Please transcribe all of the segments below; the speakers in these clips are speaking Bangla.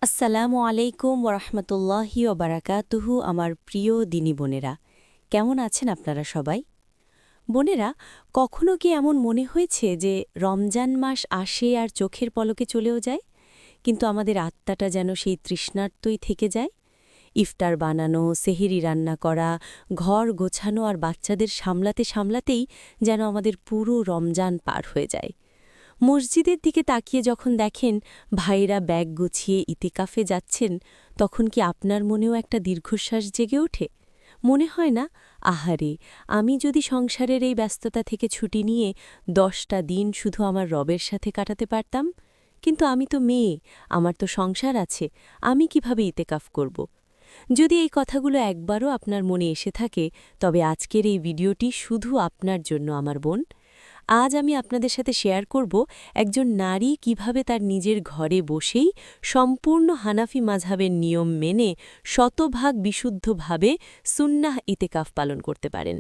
আসসালামু আলাইকুম ওরহমতুল্লাহি ওবারাকাতুহু। আমার প্রিয় দিনী বোনেরা, কেমন আছেন আপনারা সবাই? বোনেরা, কখনো কি এমন মনে হয়েছে যে রমজান মাস আসে আর চোখের পলকে চলেও যায়, কিন্তু আমাদের আত্মাটা যেন সেই তৃষ্ণার্তই থেকে যায়? ইফতার বানানো, সেহরি রান্না করা, ঘর গোছানো আর বাচ্চাদের সামলাতে সামলাতেই যেন আমাদের পুরো রমজান পার হয়ে যায়। মসজিদের দিকে তাকিয়ে যখন দেখেন ভাইরা ব্যাগ গুছিয়ে ইতিকাফে যাচ্ছেন, তখন কি আপনার মনেও একটা দীর্ঘশ্বাস জেগে ওঠে? মনে হয় না, আহারে, আমি যদি সংসারের এই ব্যস্ততা থেকে ছুটি নিয়ে 10টা দিন শুধু আমার রবের সাথে কাটাতে পারতাম? কিন্তু আমি তো মেয়ে, আমার তো সংসার আছে, আমি কিভাবে ইতেকাফ করব? যদি এই কথাগুলো একবারও আপনার মনে এসে থাকে, তবে আজকের এই ভিডিওটি শুধু আপনার জন্য, আমার বোন। আজ আমি আপনাদের সাথে শেয়ার করব একজন নারী কিভাবে তার নিজের ঘরে বসেই সম্পূর্ণ হানাফি মাযহাবের নিয়ম মেনে শতভাগ বিশুদ্ধভাবে সুন্নাহ ইতেকাফ পালন করতে পারেন।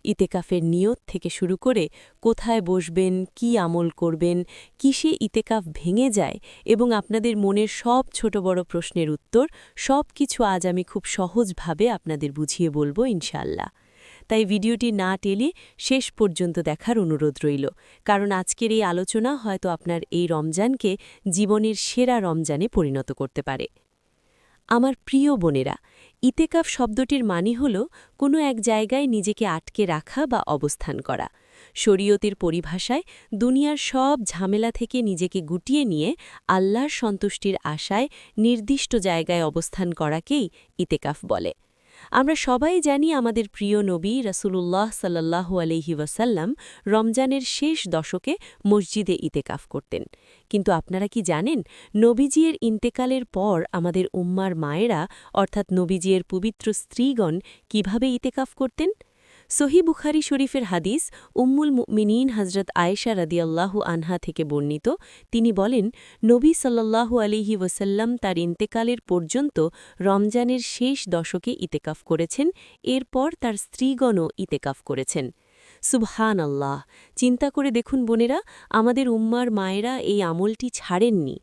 ইতেকাফের নিয়ত থেকে শুরু করে কোথায় বসবেন, কি আমল করবেন, কিসে ইতেকাফ ভেঙে যায় এবং আপনাদের মনের সব ছোট বড় প্রশ্নের উত্তর, সব কিছু আজ আমি খুব সহজভাবে আপনাদের বুঝিয়ে বলবো ইনশাআল্লাহ। তাই ভিডিওটি না টেলে শেষ পর্যন্ত দেখার অনুরোধ রইল, কারণ আজকের এই আলোচনা হয়তো আপনার এই রমজানকে জীবনের সেরা রমজানে পরিণত করতে পারে। আমার প্রিয় বোনেরা, ইতেকাফ শব্দটির মানে হল কোনো এক জায়গায় নিজেকে আটকে রাখা বা অবস্থান করা। শরীয়তের পরিভাষায় দুনিয়ার সব ঝামেলা থেকে নিজেকে গুটিয়ে নিয়ে আল্লাহর সন্তুষ্টির আশায় নির্দিষ্ট জায়গায় অবস্থান করাকেই ইতেকাফ বলে। আমরা সবাই জানি আমাদের প্রিয় নবী রাসূলুল্লাহ সাল্লাল্লাহু আলাইহি ওয়াসাল্লাম রমজানের শেষ দশকে মসজিদে ইতেকাফ করতেন। কিন্তু আপনারা কি জানেন, নবীজির ইন্তেকালের পর আমাদের উম্মার মায়েরা অর্থাৎ নবীজির পবিত্র স্ত্রীগণ কিভাবে ইতেকাফ করতেন? সহিহ বুখারী শরীফের হাদিস উম্মুল মুমিনিন হযরত আয়েশা রাদিয়াল্লাহু আনহা থেকে বর্ণিত। তিনি বলেন, নবী সাল্লাল্লাহু আলাইহি ওয়াসাল্লাম তার ইন্তেকালের পর্যন্ত রমজানের শেষ দশকে ইতেকাফ করেছেন, এরপর তার স্ত্রীগণও ইতেকাফ করেছেন। সুবহানাল্লাহ! চিন্তা করে দেখুন বোনেরা, আমাদের উম্মার মায়েরা এই আমলটি ছাড়েননি।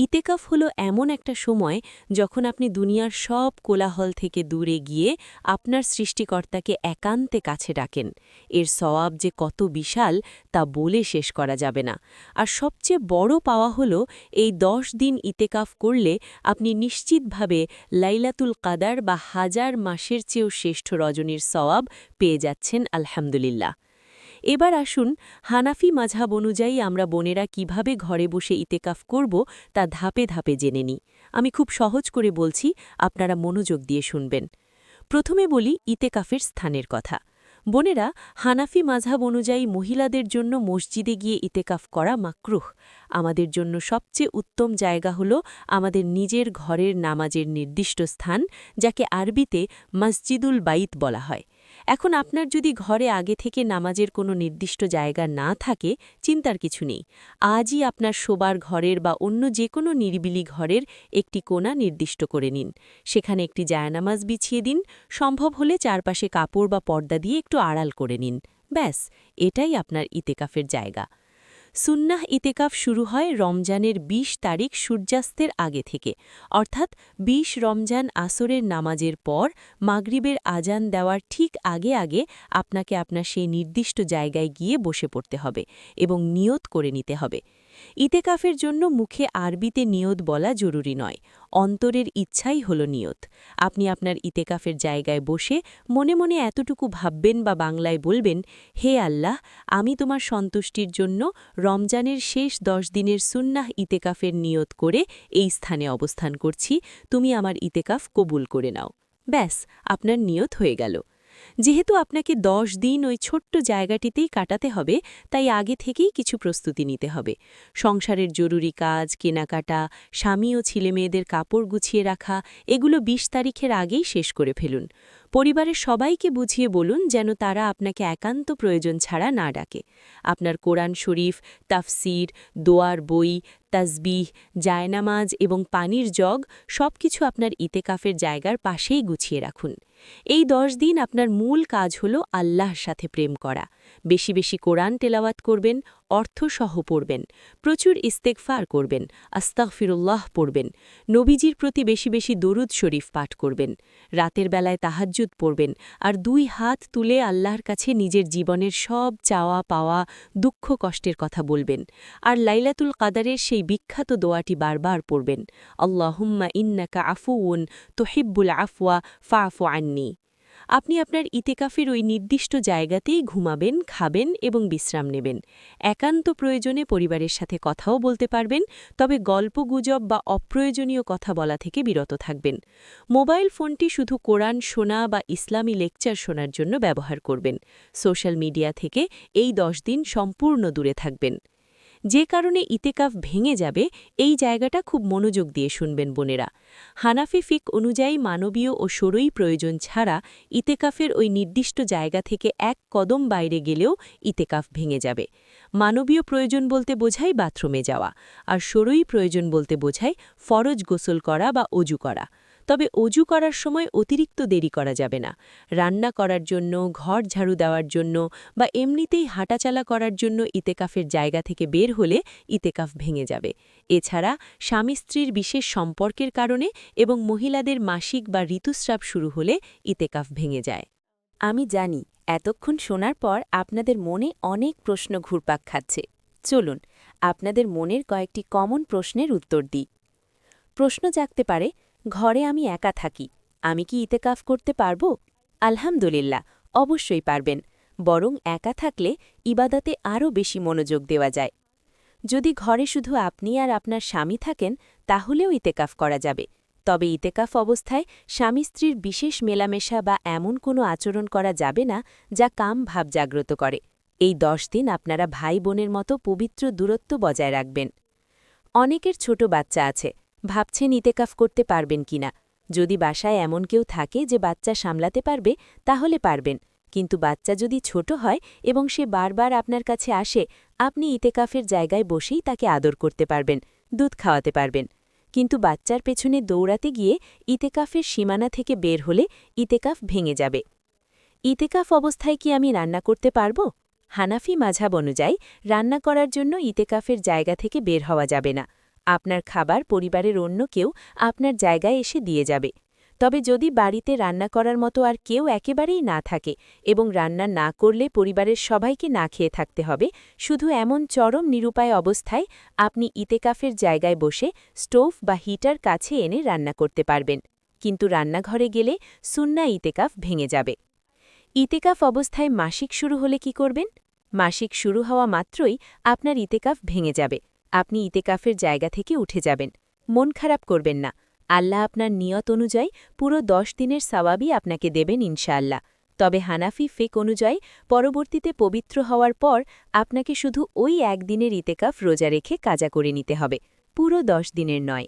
ইতেকাফ হলো এমন একটা সময় যখন আপনি দুনিয়ার সব কোলাহল থেকে দূরে গিয়ে আপনার সৃষ্টিকর্তাকে একান্তে কাছে ডাকেন। এর সওয়াব যে কত বিশাল তা বলে শেষ করা যাবে না। আর সবচেয়ে বড় পাওয়া হলো এই 10 দিন ইতেকাফ করলে আপনি নিশ্চিতভাবে লাইলাতুল কাদার বা হাজার মাসের চেয়েও শ্রেষ্ঠ রজনীর সওয়াব পেয়ে যাচ্ছেন আলহামদুলিল্লাহ। এবার আসুন হানাফি মাযহাব অনুযায়ী আমরা বোনেরা কিভাবে ঘরে বসে ইতেকাফ করব তা ধাপে ধাপে জেনে নিই। আমি খুব সহজ করে বলছি, আপনারা মনোযোগ দিয়ে শুনবেন। প্রথমে বলি ইতেকাফের স্থানের কথা। বোনেরা, হানাফি মাযহাব অনুযায়ী মহিলাদের জন্য মসজিদে গিয়ে ইতেকাফ করা মাকরুহ। আমাদের জন্য সবচেয়ে উত্তম জায়গা হল আমাদের নিজের ঘরের নামাজের নির্দিষ্ট স্থান, যাকে আরবিতে মসজিদুল বাইত বলা হয়। এখন আপনার যদি ঘরে আগে থেকে নামাজের কোনো নির্দিষ্ট জায়গা না থাকে, চিন্তার কিছু নেই। আজই আপনার শোবার ঘরের বা অন্য যে কোনো নিরিবিলি ঘরের একটি কোণা নির্দিষ্ট করে নিন। সেখানে একটি জায়নামাজ বিছিয়ে দিন, সম্ভব হলে চারপাশে কাপড় বা পর্দা দিয়ে একটু আড়াল করে নিন। ব্যাস, এটাই আপনার ইতেকাফের জায়গা। সুন্নাহ ইতেকাফ শুরু হয় রমজানের ২০ তারিখ সূর্যাস্তের আগে থেকে, অর্থাৎ ২০ রমজান আসরের নামাজের পর মাগরিবের আজান দেওয়ার ঠিক আগে আগে আপনাকে আপনার সেই নির্দিষ্ট জায়গায় গিয়ে বসে পড়তে হবে এবং নিয়ত করে নিতে হবে। ইতেকাফের জন্য মুখে আরবিতে নিয়ত বলা জরুরি নয়, অন্তরের ইচ্ছাই হল নিয়ত। আপনি আপনার ইতেকাফের জায়গায় বসে মনে মনে এতটুকু ভাববেন বা বাংলায় বলবেন, হে আল্লাহ, আমি তোমার সন্তুষ্টির জন্য রমজানের শেষ 10 দিনের সুন্নাহ ইতেকাফের নিয়ত করে এই স্থানে অবস্থান করছি, তুমি আমার ইতেকাফ কবুল করে নাও। ব্যাস, আপনার নিয়ত হয়ে গেল। যেহেতু আপনাকে 10 দিন ওই ছোট্ট জায়গাটিতেই কাটাতে হবে, তাই আগে থেকেই কিছু প্রস্তুতি নিতে হবে। সংসারের জরুরি কাজ, কেনাকাটা, স্বামী ও ছেলেমেয়েদের কাপড় গুছিয়ে রাখা, এগুলো 20 তারিখের আগেই শেষ করে ফেলুন। পরিবারের সবাইকে বুঝিয়ে বলুন যেন তারা আপনাকে একান্ত প্রয়োজন ছাড়া না ডাকে। আপনার কোরআন শরীফ, তাফসির, দোয়ার বই, তাসবিহ, জায়নামাজ এবং পানির জগ সবকিছু আপনার ইতেকাফের জায়গার পাশেই গুছিয়ে রাখুন। এই 10 দিন আপনার মূল কাজ হল আল্লাহর সাথে প্রেম করা। বেশি বেশি কোরআন তেলাওয়াত করবেন, অর্থসহ পড়বেন, প্রচুর ইস্তেগফার করবেন, আস্তাগফিরুল্লাহ পড়বেন, নবীজির প্রতি বেশি বেশি দরুদ শরীফ পাঠ করবেন, রাতের বেলায় তাহাজ্জুদ পড়বেন, আর 2 হাত তুলে আল্লাহর কাছে নিজের জীবনের সব চাওয়া পাওয়া দুঃখ কষ্টের কথা বলবেন, আর লাইলাতুল কাদারের সেই বিখ্যাত দোয়াটি বারবার পড়বেন, আল্লাহুম্মা ইন্নাকা আফুউন তুহিব্বুল আফওয়া ফাফু আন্নি। আপনি আপনার ইতেকাফের ওই নির্দিষ্ট জায়গাতেই ঘুমাবেন, খাবেন এবং বিশ্রাম নেবেন। একান্ত প্রয়োজনে পরিবারের সাথে কথাও বলতে পারবেন, তবে গল্পগুজব বা অপ্রয়োজনীয় কথা বলা থেকে বিরত থাকবেন। মোবাইল ফোনটি শুধু কোরআন শোনা বা ইসলামী লেকচার শোনার জন্য ব্যবহার করবেন। সোশ্যাল মিডিয়া থেকে এই 10 দিন সম্পূর্ণ দূরে থাকবেন। যে কারণে ইতেকাফ ভেঙে যাবে, এই জায়গাটা খুব মনোযোগ দিয়ে শুনবেন বোনেরা। হানাফি ফিক অনুযায়ী মানবীয় ও শরঈ প্রয়োজন ছাড়া ইতেকাফের ওই নির্দিষ্ট জায়গা থেকে 1 কদম বাইরে গেলেও ইতেকাফ ভেঙে যাবে। মানবীয় প্রয়োজন বলতে বোঝায় বাথরুমে যাওয়া, আর শরঈ প্রয়োজন বলতে বোঝায় ফরজ গোসল করা বা অজু করা। তবে অজু করার সময় অতিরিক্ত দেরি করা যাবে না। রান্না করার জন্য, ঘর ঝাড়ু দেওয়ার জন্য বা এমনিতেই হাঁটাচালা করার জন্য ইতেকাফের জায়গা থেকে বের হলে ইতেকাফ ভেঙে যাবে। এছাড়া স্বামী স্ত্রীর বিশেষ সম্পর্কের কারণে এবং মহিলাদের মাসিক বা ঋতুস্রাব শুরু হলে ইতেকাফ ভেঙে যায়। আমি জানি এতক্ষণ শোনার পর আপনাদের মনে অনেক প্রশ্ন ঘুরপাক খাচ্ছে। চলুন আপনাদের মনের কয়েকটি কমন প্রশ্নের উত্তর দিই। প্রশ্ন জাগতে পারে, ঘরে আমি একা থাকি, আমি কি ইতেকাফ করতে পারব? আলহামদুলিল্লাহ, অবশ্যই পারবেন। বরং একা থাকলে ইবাদতে আরও বেশি মনোযোগ দেওয়া যায়। যদি ঘরে শুধু আপনি আর আপনার স্বামী থাকেন, তাহলেও ইতেকাফ করা যাবে। তবে ইতেকাফ অবস্থায় স্বামী স্ত্রীর বিশেষ মেলামেশা বা এমন কোনো আচরণ করা যাবে না যা কাম ভাব জাগ্রত করে। এই 10 দিন আপনারা ভাই বোনের মতো পবিত্র দূরত্ব বজায় রাখবেন। অনেকের ছোট বাচ্চা আছে, ভাবছেন ইতেকাফ করতে পারবেন কিনা। যদি বাসায় এমন কেউ থাকে যে বাচ্চা সামলাতে পারবে, তাহলে পারবেন। কিন্তু বাচ্চা যদি ছোট হয় এবং সে বারবার আপনার কাছে আসে, আপনি ইতেকাফের জায়গায় বসেই তাকে আদর করতে পারবেন, দুধ খাওয়াতে পারবেন। কিন্তু বাচ্চার পেছনে দৌড়াতে গিয়ে ইতেকাফের সীমানা থেকে বের হলে ইতেকাফ ভেঙে যাবে। ইতেকাফ অবস্থায় কি আমি রান্না করতে পারব? হানাফি মাযহাব অনুযায়ী রান্না করার জন্য ইতেকাফের জায়গা থেকে বের হওয়া যাবে না। আপনার খাবার পরিবারের অন্য কেউ আপনার জায়গায় এসে দিয়ে যাবে। তবে যদি বাড়িতে রান্না করার মতো আর কেউ একেবারেই না থাকে এবং রান্না না করলে পরিবারের সবাইকে না খেয়ে থাকতে হবে, শুধু এমন চরম নিরুপায় অবস্থায় আপনি ইতেকাফের জায়গায় বসে স্টোভ বা হিটার কাছে এনে রান্না করতে পারবেন। কিন্তু রান্নাঘরে গেলে সুন্নাহ ইতেকাফ ভেঙে যাবে। ইতেকাফ অবস্থায় মাসিক শুরু হলে কি করবেন? মাসিক শুরু হওয়া মাত্রই আপনার ইতেকাফ ভেঙে যাবে। আপনি ইতেকাফের জায়গা থেকে উঠে যাবেন। মন খারাপ করবেন না। আল্লাহ আপনার নিয়ত অনুযায়ী পুরো 10 দিনের সওয়াবই আপনাকে দেবেন ইনশাআল্লাহ। তবে হানাফি ফিক অনুযায়ী পরবর্তীতে পবিত্র হওয়ার পর আপনাকে শুধু ওই 1 দিনের ইতেকাফ রোজা রেখে কাজা করে নিতে হবে, পুরো 10 দিনের নয়।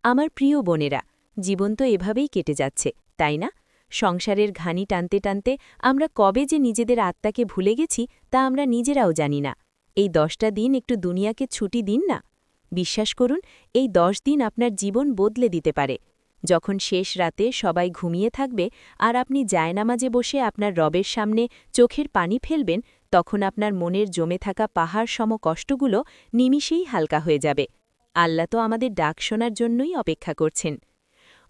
আমার প্রিয় বোনেরা, জীবন তো এভাবেই কেটে যাচ্ছে, তাই না? সংসারের ঘানি টানতে টানতে আমরা কবে যে নিজেদের আত্মাকে ভুলে গেছি তা আমরা নিজেরাও জানি না। এই 10টা দিন একটু দুনিয়াকে ছুটি দিন না। বিশ্বাস করুন, এই 10 দিন আপনার জীবন বদলে দিতে পারে। যখন শেষ রাতে সবাই ঘুমিয়ে থাকবে আর আপনি জায়নামাজে বসে আপনার রবের সামনে চোখের পানি ফেলবেন, তখন আপনার মনের জমে থাকা পাহাড় সম কষ্টগুলো নিমিষেই হালকা হয়ে যাবে। আল্লাহ তো আমাদের ডাক শোনার জন্যই অপেক্ষা করছেন।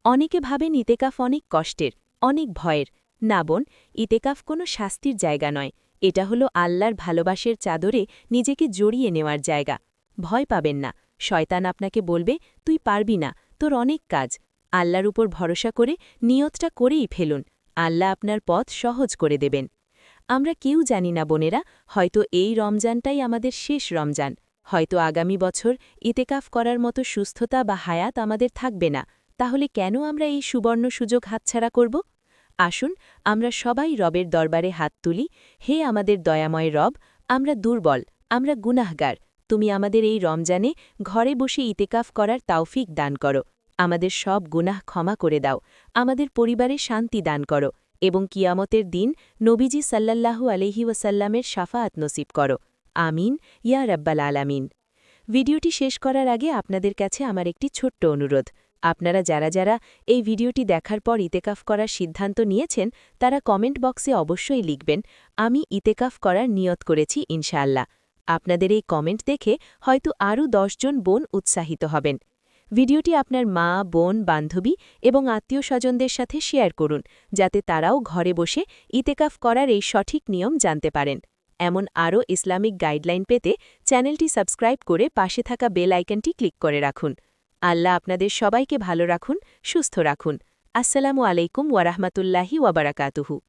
অনেকে ভাবেন ইতেকাফ অনেক কষ্টের, অনেক ভয়ের। না বোন, ইতেকাফ কোনো শাস্তির জায়গা নয়। এটা হলো আল্লাহর ভালোবাসার চাদরে নিজেকে জড়িয়ে নেওয়ার জায়গা। ভয় পাবেন না। শয়তান আপনাকে বলবে, তুই পারবি না, তোর অনেক কাজ। আল্লাহর উপর ভরসা করে নিয়তটা করেই ফেলুন। আল্লাহ আপনার পথ সহজ করে দেবেন। আমরা কেউ জানি না বোনেরা, হয়তো এই রমজানটাই আমাদের শেষ রমজান। হয়তো আগামী বছর ইতেকাফ করার মতো সুস্থতা বা হায়াত আমাদের থাকবে না। তাহলে কেন আমরা এই সুবর্ণ সুযোগ হাতছাড়া করব? আসুন আমরা সবাই রবের দরবারে হাত তুলি। হে আমাদের দয়াময় রব, আমরা দুর্বল, আমরা গুনাহগার। তুমি আমাদের এই রমজানে ঘরে বসে ইতেকাফ করার তাওফিক দান করো। আমাদের সব গুনাহ ক্ষমা করে দাও, আমাদের পরিবারে শান্তি দান করো এবং কিয়ামতের দিন নবীজি সাল্লাল্লাহু আলাইহি ওয়াসাল্লামের শাফাআত নসিব করো। আমিন ইয়া রাব্বাল আলামিন। ভিডিওটি শেষ করার আগে আপনাদের কাছে আমার একটি ছোট্ট অনুরোধ। আপনারা যারা যারা এই ভিডিওটি দেখার পর ইতেকাফ করার সিদ্ধান্ত নিয়েছেন তারা কমেন্ট বক্সে অবশ্যই লিখবেন আমি ইতেকাফ করার নিয়ত করেছি ইনশাআল্লাহ। আপনাদের এই কমেন্ট দেখে হয়তো আরও 10 জন বোন উৎসাহিত হবেন। ভিডিওটি আপনার মা, বোন, বান্ধবী এবং আত্মীয়-স্বজনদের সাথে শেয়ার করুন, যাতে তারাও ঘরে বসে ইতেকাফ করার এই সঠিক নিয়ম জানতে পারেন। এমন আরও ইসলামিক গাইডলাইন পেতে চ্যানেলটি সাবস্ক্রাইব করে পাশে থাকা বেল আইকনটি ক্লিক করে রাখুন। আল্লাহ আপনাদের সবাইকে ভালো রাখুন, সুস্থ রাখুন। আসসালামু আলাইকুম ওয়ারাহমাতুল্লাহি ওয়াবারাকাতুহু।